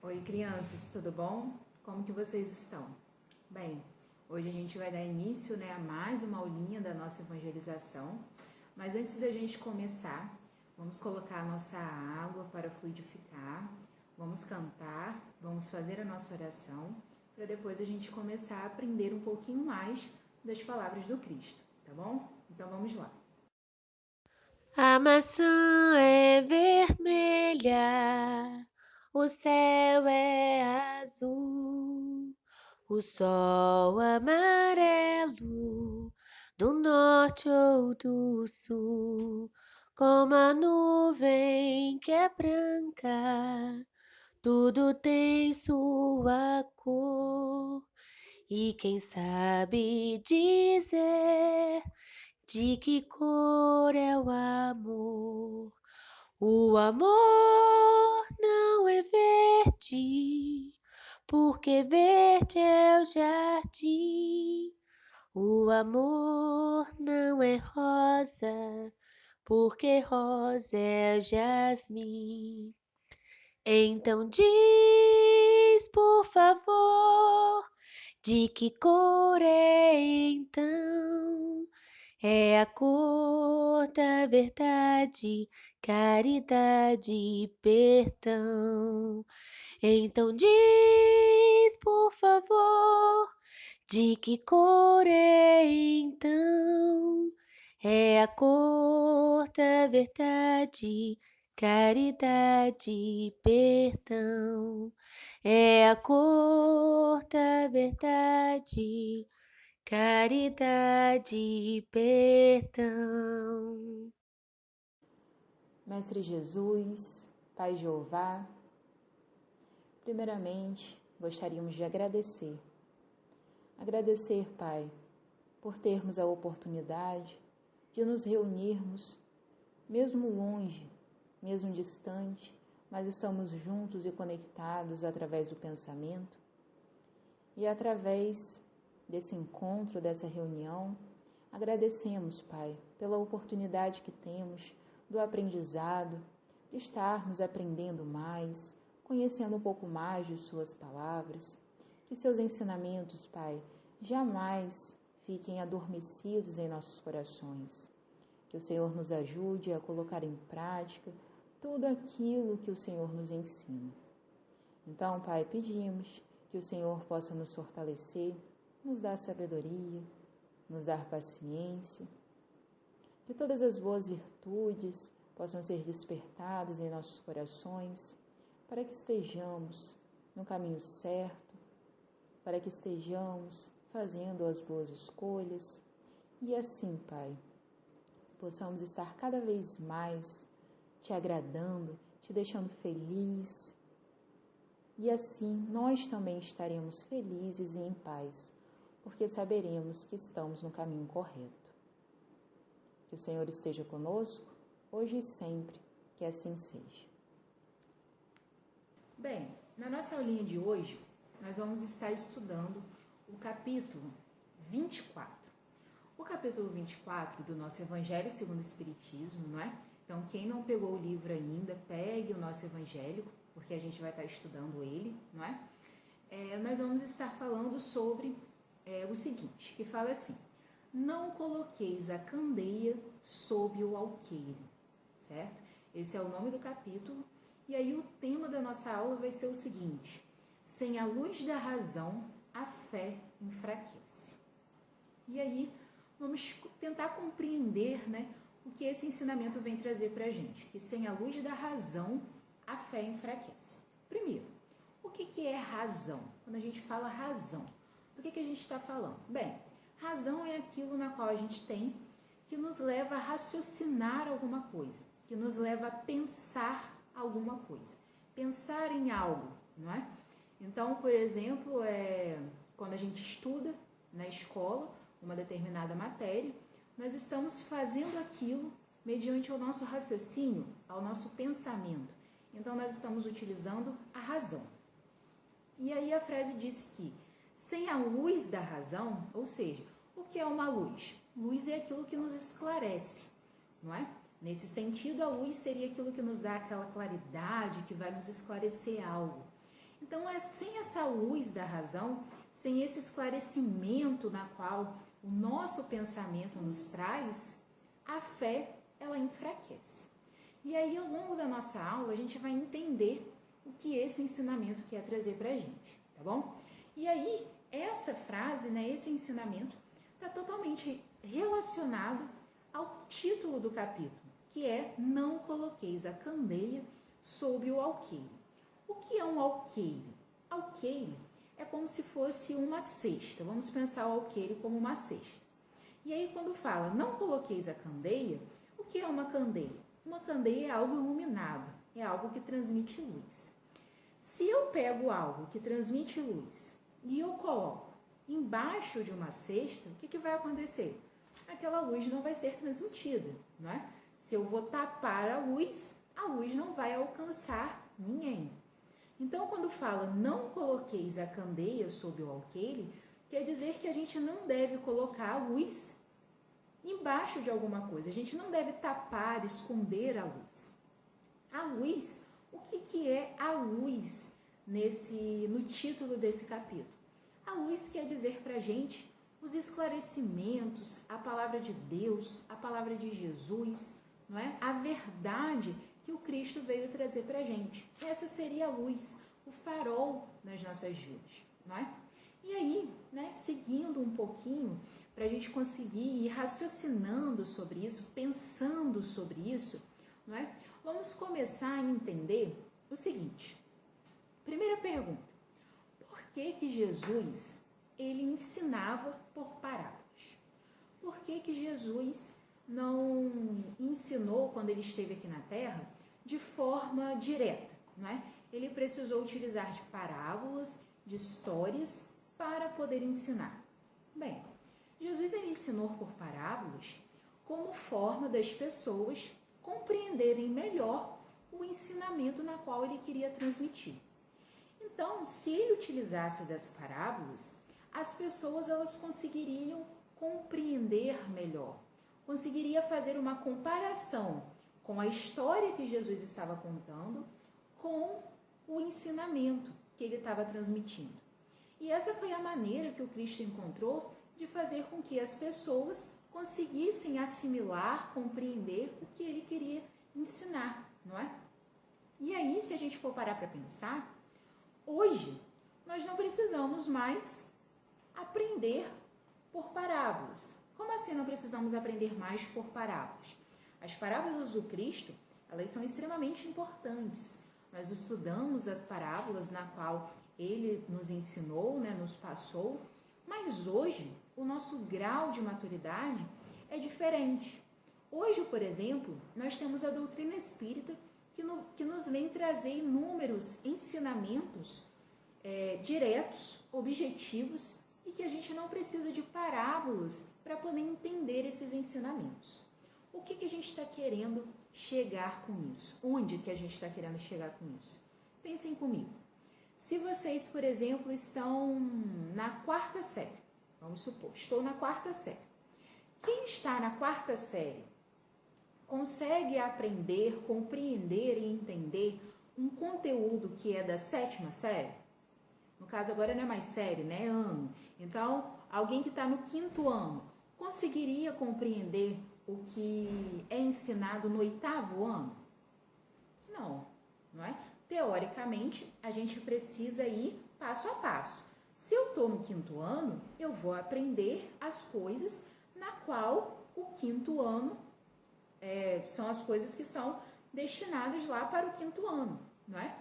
Oi, crianças, tudo bom? Como que vocês estão? Bem, hoje a gente vai dar início, a mais uma aulinha da nossa evangelização, mas antes da gente começar, vamos colocar a nossa água para fluidificar, vamos cantar, vamos fazer a nossa oração, para depois a gente começar a aprender um pouquinho mais das palavras do Cristo, tá bom? Então vamos lá. A maçã é vermelha, o céu é azul, o sol amarelo, do norte ou do sul, como a nuvem que é branca, tudo tem sua cor. E quem sabe dizer de que cor é o amor? O amor não é verde, porque verde é o jardim. O amor não é rosa, porque rosa é o jasmim. Então diz, por favor, de que cor é então? É a cor da verdade, caridade e perdão. Então diz, por favor, de que cor é então? É a cor da verdade, caridade e perdão. É a cor da verdade, caridade e perdão. Mestre Jesus, Pai Jeová, primeiramente gostaríamos de agradecer. Agradecer, Pai, por termos a oportunidade de nos reunirmos, mesmo longe, mesmo distante, mas estamos juntos e conectados através do pensamento. E através desse encontro, dessa reunião, agradecemos, Pai, pela oportunidade que temos do aprendizado, de estarmos aprendendo mais, conhecendo um pouco mais de Suas palavras. Que Seus ensinamentos, Pai, jamais fiquem adormecidos em nossos corações. Que o Senhor nos ajude a colocar em prática tudo aquilo que o Senhor nos ensina. Então, Pai, pedimos que o Senhor possa nos fortalecer, nos dar sabedoria, nos dar paciência, que todas as boas virtudes possam ser despertadas em nossos corações, para que estejamos no caminho certo, para que estejamos fazendo as boas escolhas e assim, Pai, possamos estar cada vez mais te agradando, te deixando feliz. E assim nós também estaremos felizes e em paz, porque saberemos que estamos no caminho correto. Que o Senhor esteja conosco, hoje e sempre, que assim seja. Bem, na nossa aulinha de hoje, nós vamos estar estudando o capítulo 24. O capítulo 24 do nosso Evangelho segundo o Espiritismo, não é? Então, quem não pegou o livro ainda, pegue o nosso Evangelho, porque a gente vai estar estudando ele, não é? Nós vamos estar falando sobre o seguinte, que fala assim: não coloqueis a candeia sob o alqueire, certo? Esse é o nome do capítulo. E aí o tema da nossa aula vai ser o seguinte: sem a luz da razão, a fé enfraquece. E aí vamos tentar compreender, o que esse ensinamento vem trazer para a gente, que sem a luz da razão, a fé enfraquece. Primeiro, o que é razão? Quando a gente fala razão, do que a gente está falando? Bem, razão é aquilo na qual a gente tem que nos leva a raciocinar alguma coisa, que nos leva a pensar alguma coisa, pensar em algo, não é? Então, por exemplo, quando a gente estuda na escola uma determinada matéria, nós estamos fazendo aquilo mediante o nosso raciocínio, ao nosso pensamento. Então, nós estamos utilizando a razão. E aí a frase diz que, sem a luz da razão, ou seja, o que é uma luz? Luz é aquilo que nos esclarece, não é? Nesse sentido, a luz seria aquilo que nos dá aquela claridade, que vai nos esclarecer algo. Então, sem essa luz da razão, sem esse esclarecimento na qual o nosso pensamento nos traz, a fé, ela enfraquece. E aí, ao longo da nossa aula, a gente vai entender o que esse ensinamento quer trazer para a gente, tá bom? E aí, essa frase, né, esse ensinamento, está totalmente relacionado ao título do capítulo, que é Não coloqueis a candeia sobre o alqueire. O que é um alqueire? Alqueire é como se fosse uma cesta. Vamos pensar o alqueire como uma cesta. E aí, quando fala não coloqueis a candeia, o que é uma candeia? Uma candeia é algo iluminado, é algo que transmite luz. Se eu pego algo que transmite luz e eu coloco embaixo de uma cesta, o que vai acontecer? Aquela luz não vai ser transmitida, não é? Se eu vou tapar a luz não vai alcançar ninguém. Então, quando fala não coloqueis a candeia sob o alqueire, quer dizer que a gente não deve colocar a luz embaixo de alguma coisa. A gente não deve tapar, esconder a luz. A luz, o que é a luz no título desse capítulo? A luz quer dizer para a gente os esclarecimentos, a palavra de Deus, a palavra de Jesus, não é? A verdade que o Cristo veio trazer para a gente. Essa seria a luz, o farol nas nossas vidas, não é? E aí, né, seguindo um pouquinho, para a gente conseguir ir raciocinando sobre isso, pensando sobre isso, não é? Vamos começar a entender o seguinte. Primeira pergunta. Por que Jesus, ele ensinava por parábolas? Por que Jesus não ensinou, quando ele esteve aqui na Terra, de forma direta, não é? Ele precisou utilizar de parábolas, de histórias, para poder ensinar. Bem, Jesus ele ensinou por parábolas como forma das pessoas compreenderem melhor o ensinamento na qual ele queria transmitir. Então, se ele utilizasse das parábolas, as pessoas elas conseguiriam compreender melhor, conseguiria fazer uma comparação com a história que Jesus estava contando com o ensinamento que ele estava transmitindo. E essa foi a maneira que o Cristo encontrou de fazer com que as pessoas conseguissem assimilar, compreender o que ele queria ensinar, não é? E aí, se a gente for parar para pensar, hoje nós não precisamos mais aprender por parábolas. Como assim não precisamos aprender mais por parábolas? As parábolas do Cristo, elas são extremamente importantes. Nós estudamos as parábolas na qual ele nos ensinou, né, nos passou, mas hoje o nosso grau de maturidade é diferente. Hoje, por exemplo, nós temos a doutrina espírita que nos vem trazer inúmeros ensinamentos diretos, objetivos, e que a gente não precisa de parábolas para poder entender esses ensinamentos. O que a gente está querendo chegar com isso? Onde que a gente está querendo chegar com isso? Pensem comigo. Se vocês, por exemplo, estão na 4ª série, vamos supor, estou na 4ª série. Quem está na 4ª série consegue aprender, compreender e entender um conteúdo que é da 7ª série? No caso, agora não é mais série, né? É ano. Então, alguém que está no 5º ano conseguiria compreender o que é ensinado no 8º ano? Não, não é? Teoricamente, a gente precisa ir passo a passo. Se eu estou no 5º ano, eu vou aprender as coisas na qual o 5º ano são as coisas que são destinadas lá para o 5º ano, não é?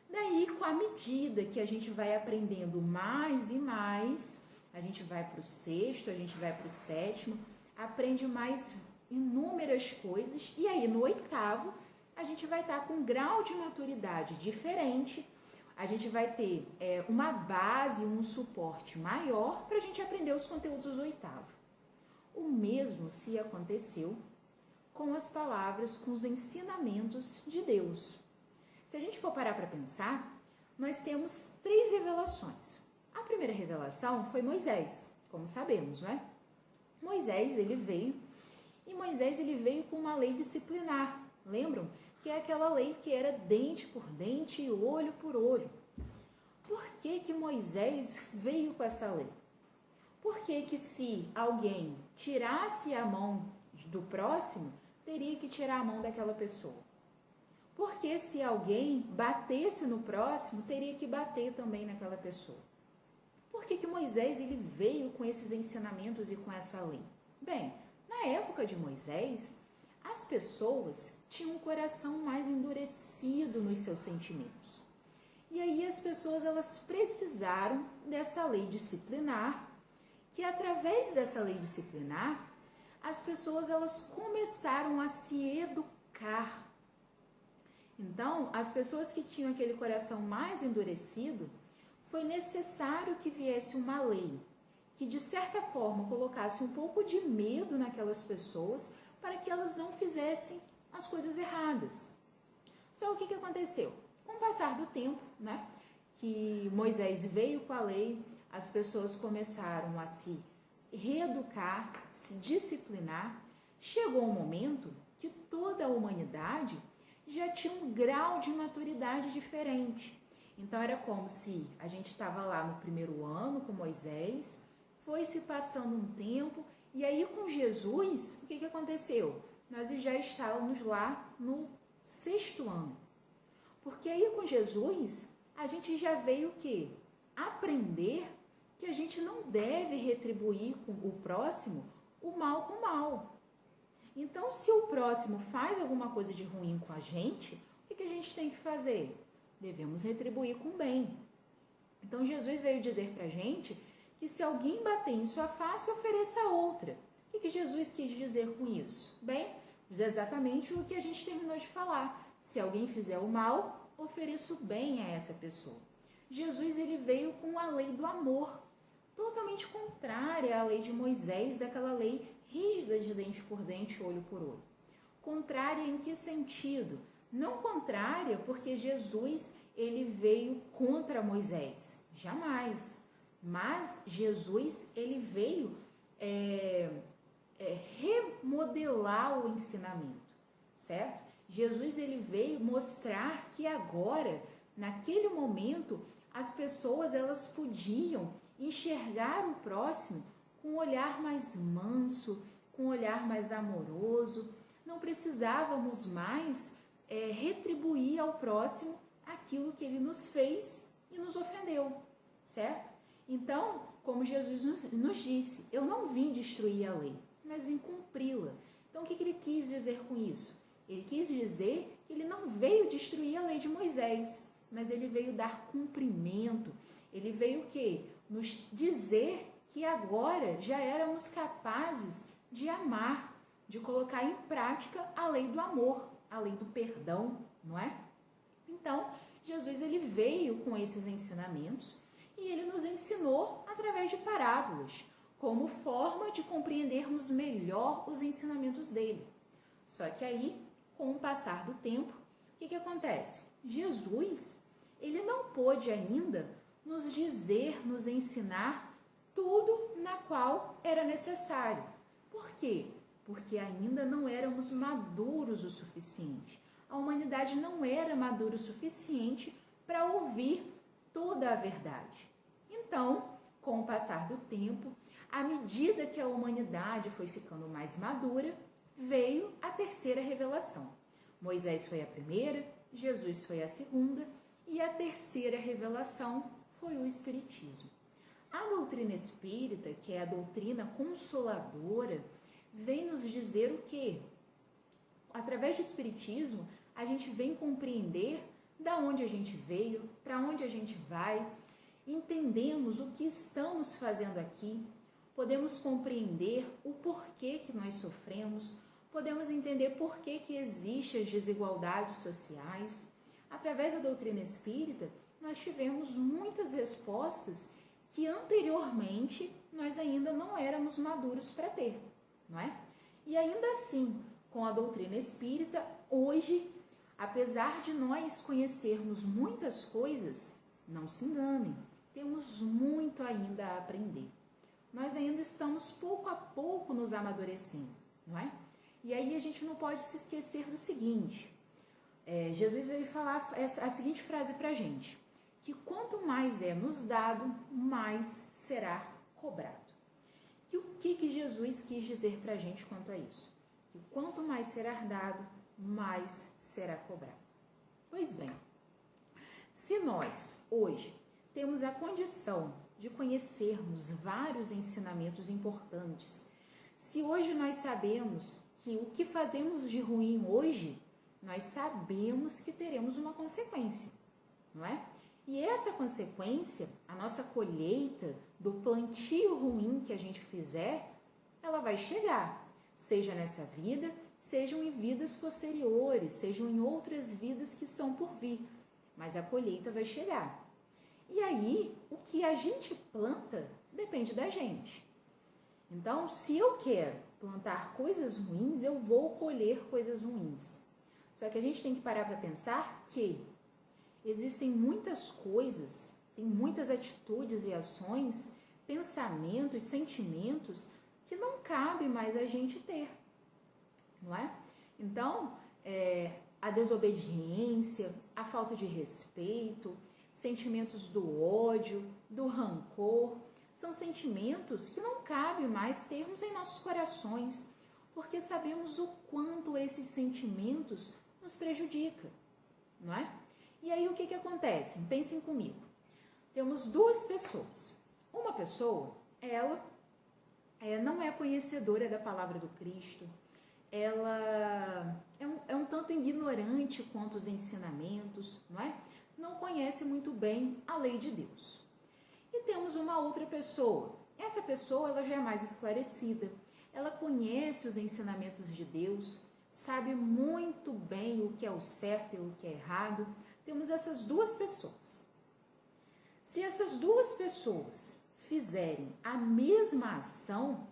Daí, com a medida que a gente vai aprendendo mais e mais, a gente vai para o 6º, a gente vai para o 7º, aprende mais inúmeras coisas, e aí no 8º a gente vai estar com um grau de maturidade diferente, a gente vai ter uma base, um suporte maior para a gente aprender os conteúdos do 8º. O mesmo se aconteceu com as palavras, com os ensinamentos de Deus. Se a gente for parar para pensar, nós temos 3 revelações. A primeira revelação foi Moisés, como sabemos, não é? Moisés, ele veio com uma lei disciplinar, lembram? Que é aquela lei que era dente por dente e olho por olho. que que Moisés veio com essa lei? Por que que se alguém tirasse a mão do próximo, teria que tirar a mão daquela pessoa? Porque se alguém batesse no próximo, teria que bater também naquela pessoa. Por que que Moisés ele veio com esses ensinamentos e com essa lei? Bem, na época de Moisés, as pessoas tinham um coração mais endurecido nos seus sentimentos. E aí as pessoas elas precisaram dessa lei disciplinar, que através dessa lei disciplinar, as pessoas elas começaram a se educar. Então, as pessoas que tinham aquele coração mais endurecido, foi necessário que viesse uma lei que, de certa forma, colocasse um pouco de medo naquelas pessoas para que elas não fizessem as coisas erradas. Só o que aconteceu? Com o passar do tempo, né, que Moisés veio com a lei, as pessoas começaram a se reeducar, se disciplinar. Chegou um momento que toda a humanidade já tinha um grau de maturidade diferente. Então era como se a gente estava lá no primeiro ano com Moisés, foi se passando um tempo, e aí com Jesus, o que aconteceu? Nós já estávamos lá no 6º ano. Porque aí com Jesus, a gente já veio o quê? Aprender que a gente não deve retribuir com o próximo o mal com o mal. Então, se o próximo faz alguma coisa de ruim com a gente, o que a gente tem que fazer? Devemos retribuir com bem. Então, Jesus veio dizer pra gente que se alguém bater em sua face, ofereça outra. O que Jesus quis dizer com isso? Bem, exatamente o que a gente terminou de falar. Se alguém fizer o mal, ofereça o bem a essa pessoa. Jesus ele veio com a lei do amor, totalmente contrária à lei de Moisés, daquela lei rígida de dente por dente, olho por olho. Contrária em que sentido? Não contrária porque Jesus ele veio contra Moisés, jamais. Mas Jesus ele veio remodelar o ensinamento, certo? Jesus ele veio mostrar que agora, naquele momento, as pessoas elas podiam enxergar o próximo com um olhar mais manso, com um olhar mais amoroso. Não precisávamos mais retribuir ao próximo aquilo que ele nos fez e nos ofendeu, certo? Então, como Jesus nos disse, eu não vim destruir a lei, mas vim cumpri-la. Então, o que ele quis dizer com isso? Ele quis dizer que ele não veio destruir a lei de Moisés, mas ele veio dar cumprimento. Ele veio o quê? Nos dizer que agora já éramos capazes de amar, de colocar em prática a lei do amor, a lei do perdão, não é? Então, Jesus ele veio com esses ensinamentos e ele nos ensinou através de parábolas, como forma de compreendermos melhor os ensinamentos dele. Só que aí, com o passar do tempo, o que acontece? Jesus, ele não pôde ainda nos dizer, nos ensinar tudo na qual era necessário. Por quê? Porque ainda não éramos maduros o suficiente. A humanidade não era madura o suficiente para ouvir toda a verdade. Então, com o passar do tempo, à medida que a humanidade foi ficando mais madura, veio a terceira revelação. Moisés foi a primeira, Jesus foi a segunda e a terceira revelação foi o Espiritismo. A doutrina espírita, que é a doutrina consoladora, vem nos dizer o quê? Através do Espiritismo, a gente vem compreender da onde a gente veio, para onde a gente vai, entendemos o que estamos fazendo aqui, podemos compreender o porquê que nós sofremos, podemos entender por que existem as desigualdades sociais. Através da doutrina espírita, nós tivemos muitas respostas que anteriormente nós ainda não éramos maduros para ter, não é? E ainda assim, com a doutrina espírita, hoje, apesar de nós conhecermos muitas coisas, não se enganem, temos muito ainda a aprender. Nós ainda estamos pouco a pouco nos amadurecendo, não é? E aí a gente não pode se esquecer do seguinte, Jesus veio falar a seguinte frase para a gente, que quanto mais é nos dado, mais será cobrado. E o que Jesus quis dizer para a gente quanto a isso? Que quanto mais será dado, mais será cobrado. Pois bem, se nós hoje temos a condição de conhecermos vários ensinamentos importantes, se hoje nós sabemos que o que fazemos de ruim hoje, nós sabemos que teremos uma consequência, não é? E essa consequência, a nossa colheita do plantio ruim que a gente fizer, ela vai chegar, seja nessa vida, sejam em vidas posteriores, sejam em outras vidas que estão por vir, mas a colheita vai chegar. E aí, o que a gente planta depende da gente. Então, se eu quero plantar coisas ruins, eu vou colher coisas ruins. Só que a gente tem que parar para pensar que existem muitas coisas, tem muitas atitudes e ações, pensamentos, sentimentos que não cabe mais a gente ter, não é? Então, a desobediência, a falta de respeito, sentimentos do ódio, do rancor, são sentimentos que não cabe mais termos em nossos corações, porque sabemos o quanto esses sentimentos nos prejudicam, não é? E aí o que acontece? Pensem comigo. Temos duas pessoas. Uma pessoa, ela não é conhecedora da palavra do Cristo, ela é um tanto ignorante quanto os ensinamentos, não é? Não conhece muito bem a lei de Deus. E temos uma outra pessoa. Essa pessoa ela já é mais esclarecida, ela conhece os ensinamentos de Deus, sabe muito bem o que é o certo e o que é errado. Temos essas duas pessoas. Se essas duas pessoas fizerem a mesma ação,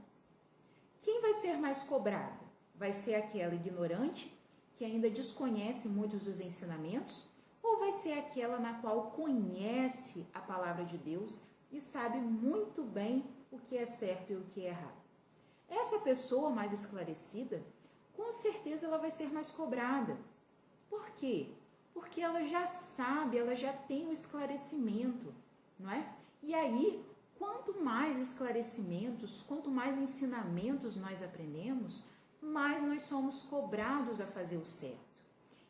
quem vai ser mais cobrada? Vai ser aquela ignorante, que ainda desconhece muitos dos ensinamentos, ou vai ser aquela na qual conhece a palavra de Deus e sabe muito bem o que é certo e o que é errado? Essa pessoa mais esclarecida, com certeza ela vai ser mais cobrada. Por quê? Porque ela já sabe, ela já tem o esclarecimento, não é? E aí, quanto mais esclarecimentos, quanto mais ensinamentos nós aprendemos, mais nós somos cobrados a fazer o certo.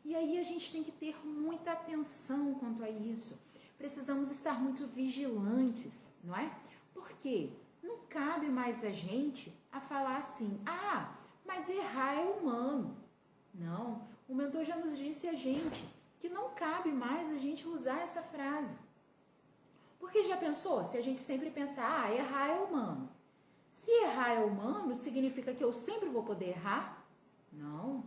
E aí a gente tem que ter muita atenção quanto a isso. Precisamos estar muito vigilantes, não é? Porque não cabe mais a gente a falar assim, mas errar é humano. Não, o mentor já nos disse a gente que não cabe mais a gente usar essa frase. Porque já pensou? Se a gente sempre pensar, errar é humano. Se errar é humano, significa que eu sempre vou poder errar? Não.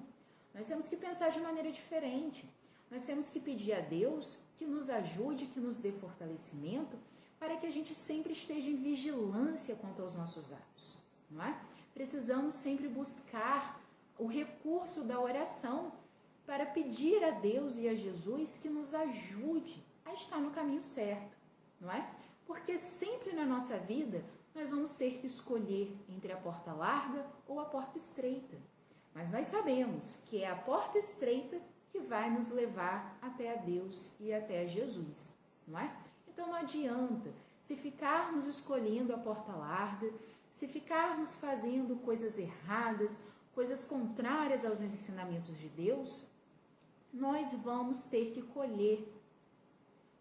Nós temos que pensar de maneira diferente. Nós temos que pedir a Deus que nos ajude, que nos dê fortalecimento, para que a gente sempre esteja em vigilância quanto aos nossos atos, não é? Precisamos sempre buscar o recurso da oração para pedir a Deus e a Jesus que nos ajude a estar no caminho certo, não é? Porque sempre na nossa vida nós vamos ter que escolher entre a porta larga ou a porta estreita. Mas nós sabemos que é a porta estreita que vai nos levar até a Deus e até a Jesus, não é? Então não adianta, se ficarmos escolhendo a porta larga, se ficarmos fazendo coisas erradas, coisas contrárias aos ensinamentos de Deus, nós vamos ter que colher.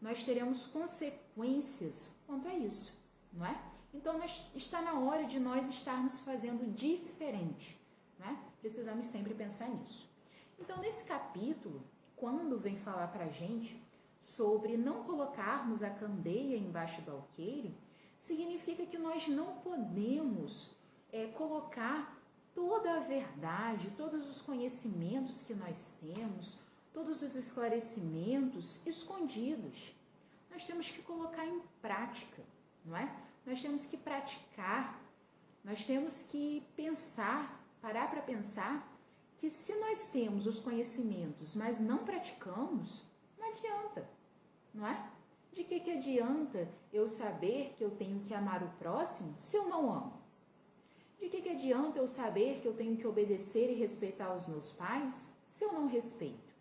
Nós teremos consequências quanto a isso, não é? Então está na hora de nós estarmos fazendo diferente, não é? Precisamos sempre pensar nisso. Então, nesse capítulo, quando vem falar para a gente sobre não colocarmos a candeia embaixo do alqueire, significa que nós não podemos colocar toda a verdade, todos os conhecimentos que nós temos, todos os esclarecimentos escondidos. Nós temos que colocar em prática, não é? Nós temos que praticar, nós temos que pensar, parar para pensar que se nós temos os conhecimentos, mas não praticamos, não adianta, não é? De que adianta eu saber que eu tenho que amar o próximo se eu não amo? De que adianta eu saber que eu tenho que obedecer e respeitar os meus pais se eu não respeito?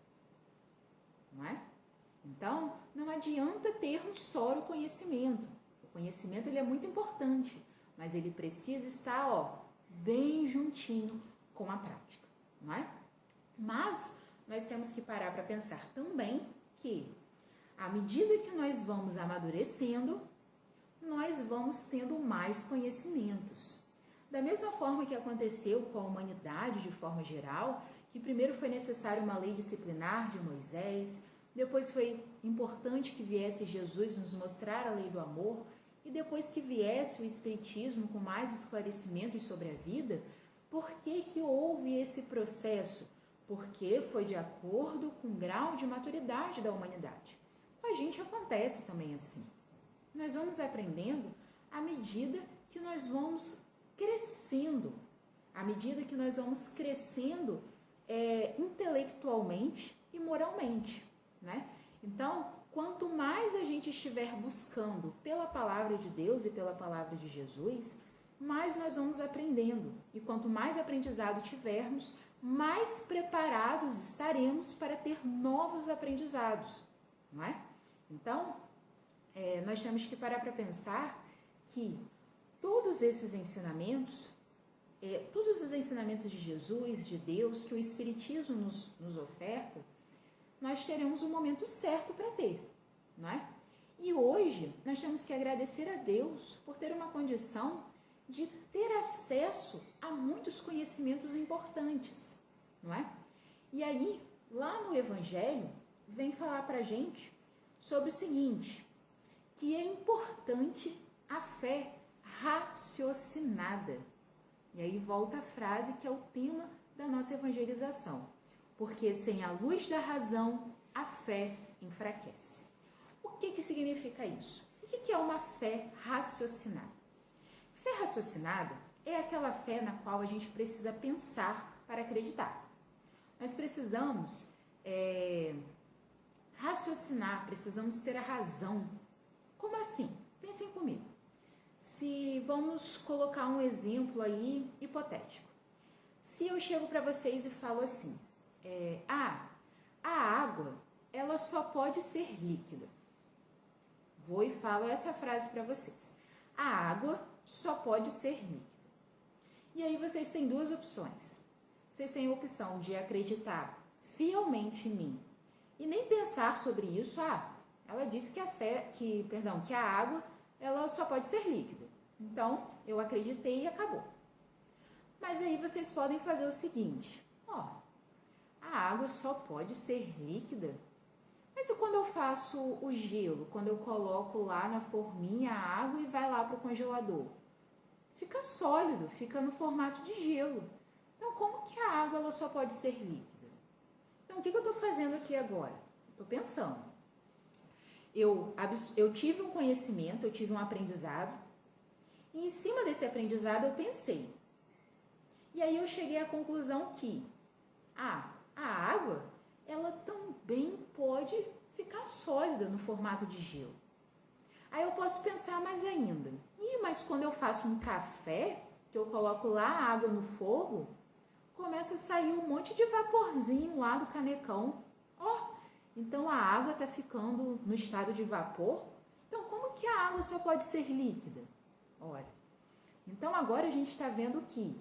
Não é? Então, não adianta termos só o conhecimento conhecimento. O conhecimento ele é muito importante, mas ele precisa estar bem juntinho com a prática, não é? Mas nós temos que parar para pensar também que, à medida que nós vamos amadurecendo, nós vamos tendo mais conhecimentos. Da mesma forma que aconteceu com a humanidade de forma geral, que primeiro foi necessário uma lei disciplinar de Moisés, depois foi importante que viesse Jesus nos mostrar a lei do amor, e depois que viesse o Espiritismo com mais esclarecimentos sobre a vida, por que houve esse processo? Porque foi de acordo com o grau de maturidade da humanidade. Com a gente acontece também assim. Nós vamos aprendendo à medida que nós vamos crescendo, à medida que nós vamos crescendo intelectualmente e moralmente, né? Então, quanto mais a gente estiver buscando pela palavra de Deus e pela palavra de Jesus, mais nós vamos aprendendo. E quanto mais aprendizado tivermos, mais preparados estaremos para ter novos aprendizados, não é? Então, nós temos que parar para pensar que todos esses ensinamentos, todos os ensinamentos de Jesus, de Deus, que o Espiritismo nos oferta, nós teremos um momento certo para ter, não é? E hoje nós temos que agradecer a Deus por ter uma condição de ter acesso a muitos conhecimentos importantes, não é? E aí, lá no Evangelho, vem falar para a gente sobre o seguinte, que é importante a fé raciocinada. E aí volta a frase que é o tema da nossa evangelização. Porque sem a luz da razão, a fé enfraquece. O que significa isso? O que é uma fé raciocinada? Fé raciocinada é aquela fé na qual a gente precisa pensar para acreditar. Nós precisamos raciocinar, precisamos ter a razão. Como assim? Pensem comigo. Se vamos colocar um exemplo aí hipotético. Se eu chego para vocês e falo assim, a água, ela só pode ser líquida. Vou e falo essa frase para vocês. A água só pode ser líquida. E aí vocês têm duas opções. Vocês têm a opção de acreditar fielmente em mim e nem pensar sobre isso. Ela disse que a água ela só pode ser líquida. Então, eu acreditei e acabou. Mas aí vocês podem fazer o seguinte, a água só pode ser líquida? Mas e quando eu faço o gelo, quando eu coloco lá na forminha a água e vai lá para o congelador? Fica sólido, fica no formato de gelo. Então, como que a água ela só pode ser líquida? Então, o que eu estou fazendo aqui agora? Estou pensando. Eu tive um conhecimento, eu tive um aprendizado, e em cima desse aprendizado eu pensei. E aí eu cheguei à conclusão que a água, ela também pode ficar sólida no formato de gelo. Aí eu posso pensar mais ainda. Mas quando eu faço um café, que eu coloco lá a água no fogo, começa a sair um monte de vaporzinho lá do canecão. Então a água está ficando no estado de vapor. Então como que a água só pode ser líquida? Olha, então agora a gente está vendo que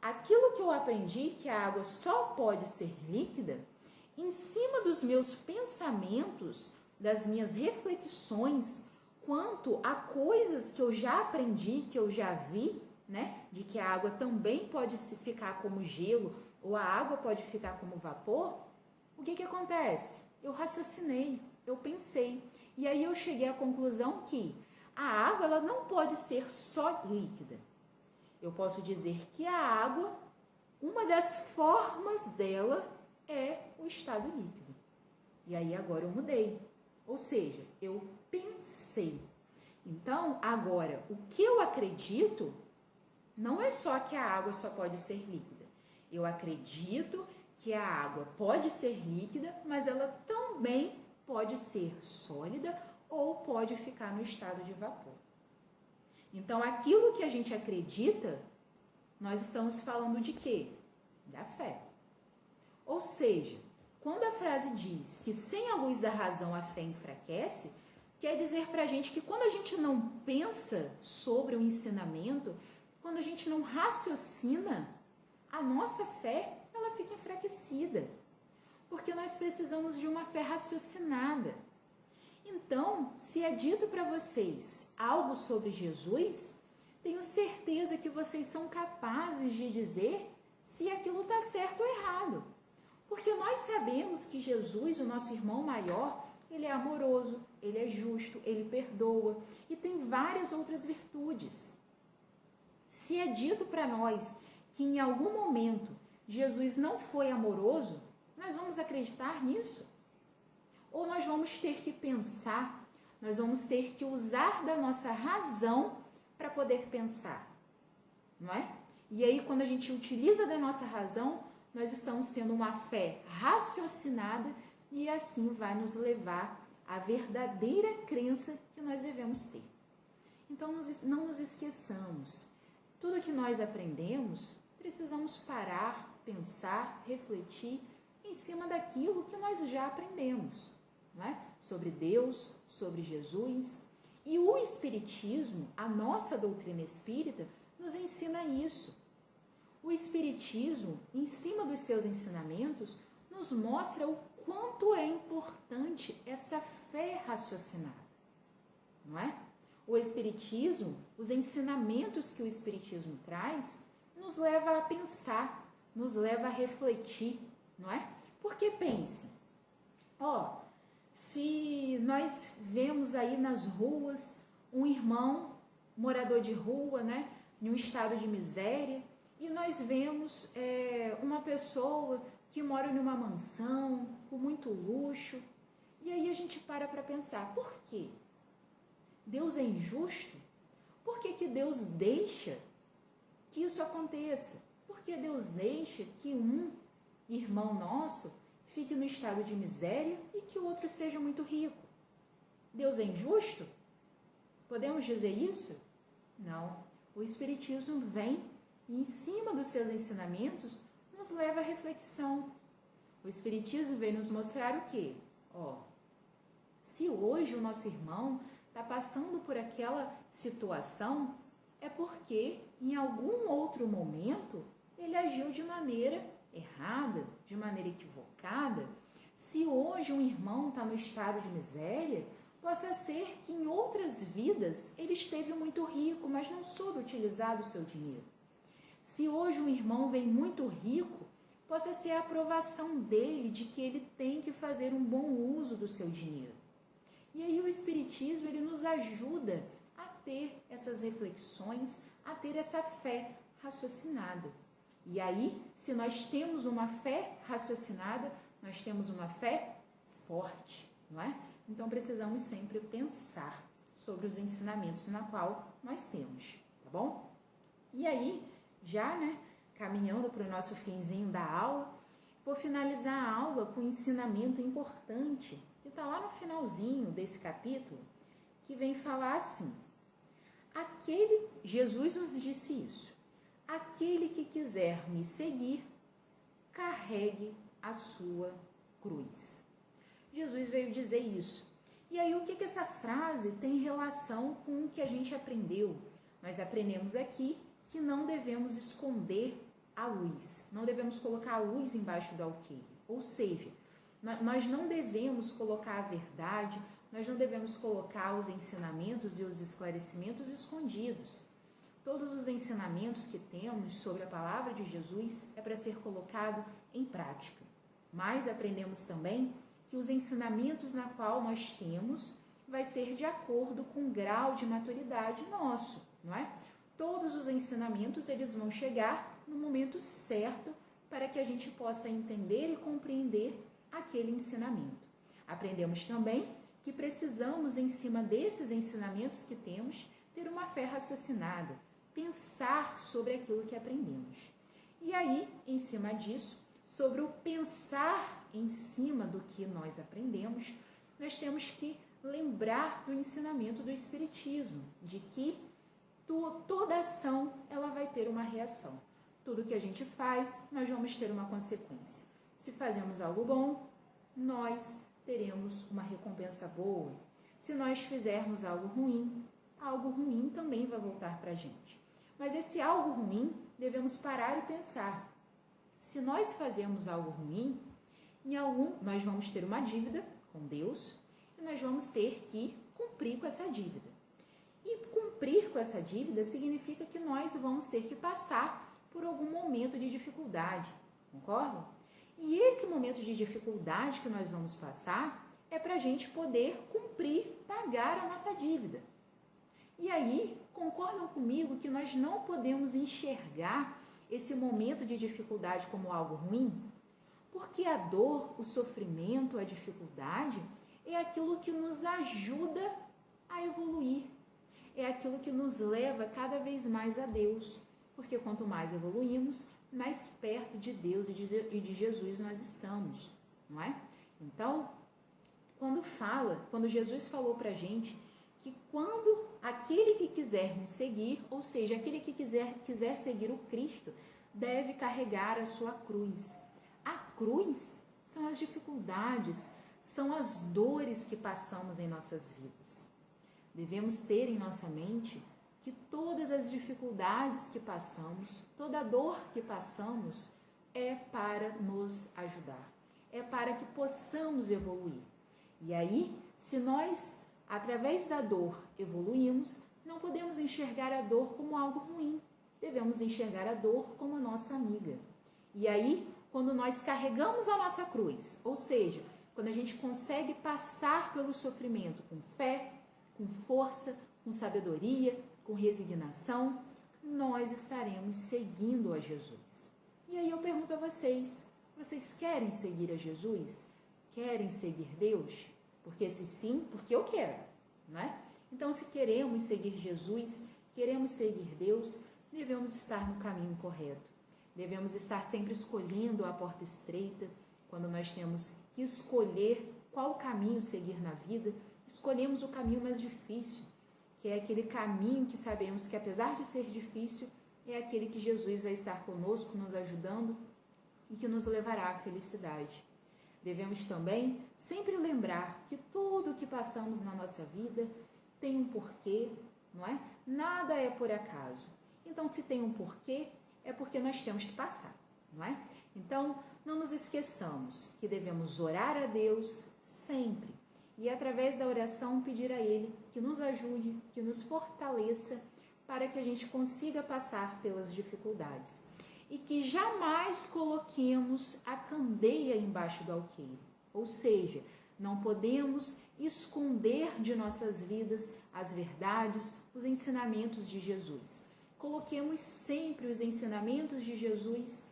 aquilo que eu aprendi, que a água só pode ser líquida, em cima dos meus pensamentos, das minhas reflexões, quanto a coisas que eu já aprendi, que eu já vi, né, de que a água também pode ficar como gelo ou a água pode ficar como vapor, o que acontece? Eu raciocinei, eu pensei, e aí eu cheguei à conclusão que a água ela não pode ser só líquida. Eu posso dizer que a água, uma das formas dela é o estado líquido. E aí agora eu mudei, ou seja, eu pensei. Então, agora, o que eu acredito não é só que a água só pode ser líquida. Eu acredito que a água pode ser líquida, mas ela também pode ser sólida ou pode ficar no estado de vapor. Então, aquilo que a gente acredita, nós estamos falando de quê? Da fé. Ou seja, quando a frase diz que sem a luz da razão a fé enfraquece, quer dizer para a gente que quando a gente não pensa sobre o ensinamento, quando a gente não raciocina, a nossa fé, ela fica enfraquecida. Porque nós precisamos de uma fé raciocinada. Então, se é dito para vocês algo sobre Jesus, tenho certeza que vocês são capazes de dizer se aquilo está certo ou errado. Porque nós sabemos que Jesus, o nosso irmão maior, ele é amoroso, ele é justo, ele perdoa e tem várias outras virtudes. Se é dito para nós que em algum momento Jesus não foi amoroso, nós vamos acreditar nisso? Ou nós vamos ter que pensar, nós vamos ter que usar da nossa razão para poder pensar, não é? E aí, quando a gente utiliza da nossa razão, nós estamos tendo uma fé raciocinada e assim vai nos levar à verdadeira crença que nós devemos ter. Então, não nos esqueçamos. Tudo que nós aprendemos, precisamos parar, pensar, refletir em cima daquilo que nós já aprendemos, não é? Sobre Deus, sobre Jesus. E o Espiritismo, a nossa doutrina espírita, nos ensina isso. O Espiritismo, em cima dos seus ensinamentos, nos mostra o quanto é importante essa fé raciocinada, não é? O Espiritismo, os ensinamentos que o Espiritismo traz, nos leva a pensar, nos leva a refletir, não é? Porque pense, se nós vemos aí nas ruas um irmão morador de rua, né, em um estado de miséria, e nós vemos uma pessoa que mora numa mansão, com muito luxo, e aí a gente para pensar, por quê? Deus é injusto? Por que Deus deixa que isso aconteça? Por que Deus deixa que um irmão nosso fique no estado de miséria e que o outro seja muito rico? Deus é injusto? Podemos dizer isso? Não. O Espiritismo vem e, em cima dos seus ensinamentos, nos leva à reflexão. O Espiritismo vem nos mostrar o quê? Se hoje o nosso irmão está passando por aquela situação, é porque em algum outro momento ele agiu de maneira errada, de maneira equivocada. Se hoje um irmão está no estado de miséria, possa ser que em outras vidas ele esteve muito rico, mas não soube utilizar o seu dinheiro. Se hoje um irmão vem muito rico, possa ser a aprovação dele de que ele tem que fazer um bom uso do seu dinheiro. E aí o Espiritismo, ele nos ajuda a ter essas reflexões, a ter essa fé raciocinada. E aí, se nós temos uma fé raciocinada, nós temos uma fé forte, não é? Então, precisamos sempre pensar sobre os ensinamentos na qual nós temos, tá bom? E aí, já, caminhando para o nosso finzinho da aula, vou finalizar a aula com um ensinamento importante, que está lá no finalzinho desse capítulo, que vem falar assim, Jesus nos disse isso, aquele que quiser me seguir, carregue a sua cruz. Jesus veio dizer isso. E aí, o que essa frase tem relação com o que a gente aprendeu? Nós aprendemos aqui que não devemos esconder a luz, não devemos colocar a luz embaixo do alqueire. Ou seja, nós não devemos colocar a verdade, nós não devemos colocar os ensinamentos e os esclarecimentos escondidos. Todos os ensinamentos que temos sobre a palavra de Jesus é para ser colocado em prática. Mas aprendemos também que os ensinamentos na qual nós temos vai ser de acordo com o grau de maturidade nosso, não é? Todos os ensinamentos, eles vão chegar no momento certo para que a gente possa entender e compreender aquele ensinamento. Aprendemos também que precisamos, em cima desses ensinamentos que temos, ter uma fé raciocinada, pensar sobre aquilo que aprendemos. E aí, em cima disso, sobre o pensar em cima do que nós aprendemos, nós temos que lembrar do ensinamento do Espiritismo, de que toda ação ela vai ter uma reação. Tudo que a gente faz, nós vamos ter uma consequência. Se fazemos algo bom, nós teremos uma recompensa boa. Se nós fizermos algo ruim também vai voltar para a gente. Mas esse algo ruim, devemos parar e pensar. Se nós fazemos algo ruim, nós vamos ter uma dívida com Deus e nós vamos ter que cumprir com essa dívida. E cumprir com essa dívida significa que nós vamos ter que passar por algum momento de dificuldade, concordam? E esse momento de dificuldade que nós vamos passar é para a gente poder cumprir, pagar a nossa dívida. E aí, concordam comigo que nós não podemos enxergar esse momento de dificuldade como algo ruim? Porque a dor, o sofrimento, a dificuldade é aquilo que nos ajuda a evoluir. É aquilo que nos leva cada vez mais a Deus. Porque quanto mais evoluímos, mais perto de Deus e de Jesus nós estamos, não é? Então, quando Jesus falou para a gente que quando aquele que quiser me seguir, ou seja, aquele que quiser seguir o Cristo, deve carregar a sua cruz. A cruz são as dificuldades, são as dores que passamos em nossas vidas. Devemos ter em nossa mente que todas as dificuldades que passamos, toda a dor que passamos, é para nos ajudar, é para que possamos evoluir. E aí, se nós, através da dor, evoluímos, não podemos enxergar a dor como algo ruim, devemos enxergar a dor como a nossa amiga. E aí, quando nós carregamos a nossa cruz, ou seja, quando a gente consegue passar pelo sofrimento com fé, com força, com sabedoria, com resignação, nós estaremos seguindo a Jesus. E aí eu pergunto a vocês querem seguir a Jesus? Querem seguir Deus? Porque se sim, porque eu quero, não é? Então, se queremos seguir Jesus, queremos seguir Deus, devemos estar no caminho correto. Devemos estar sempre escolhendo a porta estreita. Quando nós temos que escolher qual caminho seguir na vida, escolhemos o caminho mais difícil, que é aquele caminho que sabemos que, apesar de ser difícil, é aquele que Jesus vai estar conosco, nos ajudando e que nos levará à felicidade. Devemos também sempre lembrar que tudo o que passamos na nossa vida tem um porquê, não é? Nada é por acaso. Então, se tem um porquê, é porque nós temos que passar, não é? Então, não nos esqueçamos que devemos orar a Deus sempre e, através da oração, pedir a Ele que nos ajude, que nos fortaleça para que a gente consiga passar pelas dificuldades. E que jamais coloquemos a candeia embaixo do alqueire. Ou seja, não podemos esconder de nossas vidas as verdades, os ensinamentos de Jesus. Coloquemos sempre os ensinamentos de Jesus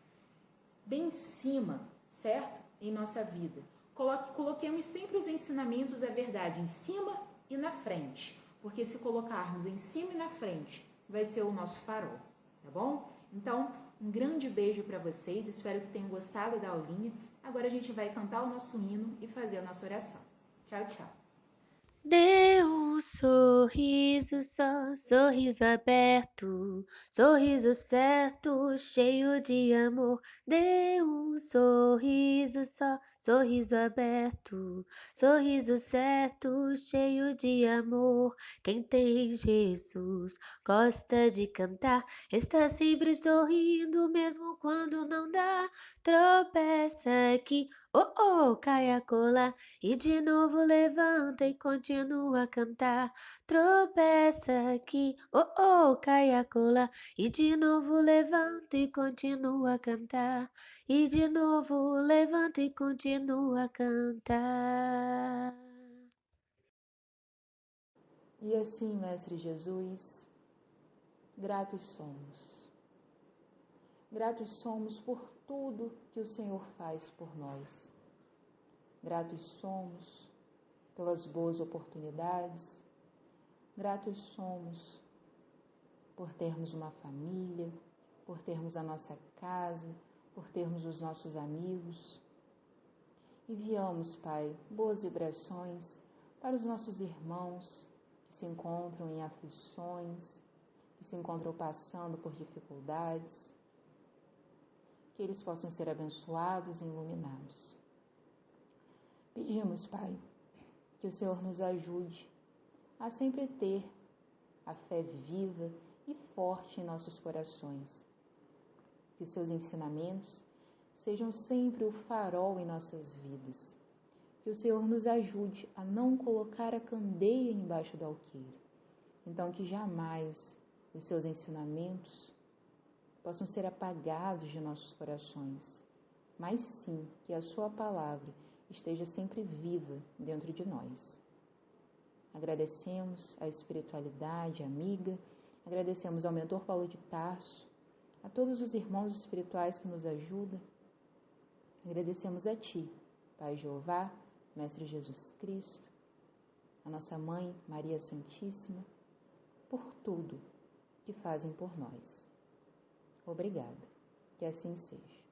bem em cima, certo? Em nossa vida. Coloquemos sempre os ensinamentos da verdade em cima e na frente. Porque se colocarmos em cima e na frente, vai ser o nosso farol, tá bom? Então, um grande beijo para vocês, espero que tenham gostado da aulinha. Agora a gente vai cantar o nosso hino e fazer a nossa oração. Tchau, tchau. Dê um sorriso só, sorriso aberto, sorriso certo, cheio de amor. Dê um sorriso só, sorriso aberto, sorriso certo, cheio de amor. Quem tem Jesus gosta de cantar, está sempre sorrindo mesmo quando não dá. Tropeça aqui, oh oh, cai a colar. E de novo levanta e continua a cantar. Tropeça aqui, oh oh, cai a colar. E de novo levanta e continua a cantar. E de novo levanta e continua a cantar. E assim, Mestre Jesus, gratos somos. Gratos somos por tudo que o Senhor faz por nós. Gratos somos pelas boas oportunidades. Gratos somos por termos uma família, por termos a nossa casa, por termos os nossos amigos. Enviamos, Pai, boas vibrações para os nossos irmãos que se encontram em aflições, que se encontram passando por dificuldades, que eles possam ser abençoados e iluminados. Pedimos, Pai, que o Senhor nos ajude a sempre ter a fé viva e forte em nossos corações. Que seus ensinamentos sejam sempre o farol em nossas vidas. Que o Senhor nos ajude a não colocar a candeia embaixo do alqueire. Então que jamais os seus ensinamentos possam ser apagados de nossos corações, mas sim que a sua palavra esteja sempre viva dentro de nós. Agradecemos a espiritualidade amiga, agradecemos ao mentor Paulo de Tarso, a todos os irmãos espirituais que nos ajudam. Agradecemos a Ti, Pai Jeová, Mestre Jesus Cristo, a nossa Mãe Maria Santíssima, por tudo que fazem por nós. Obrigada, que assim seja.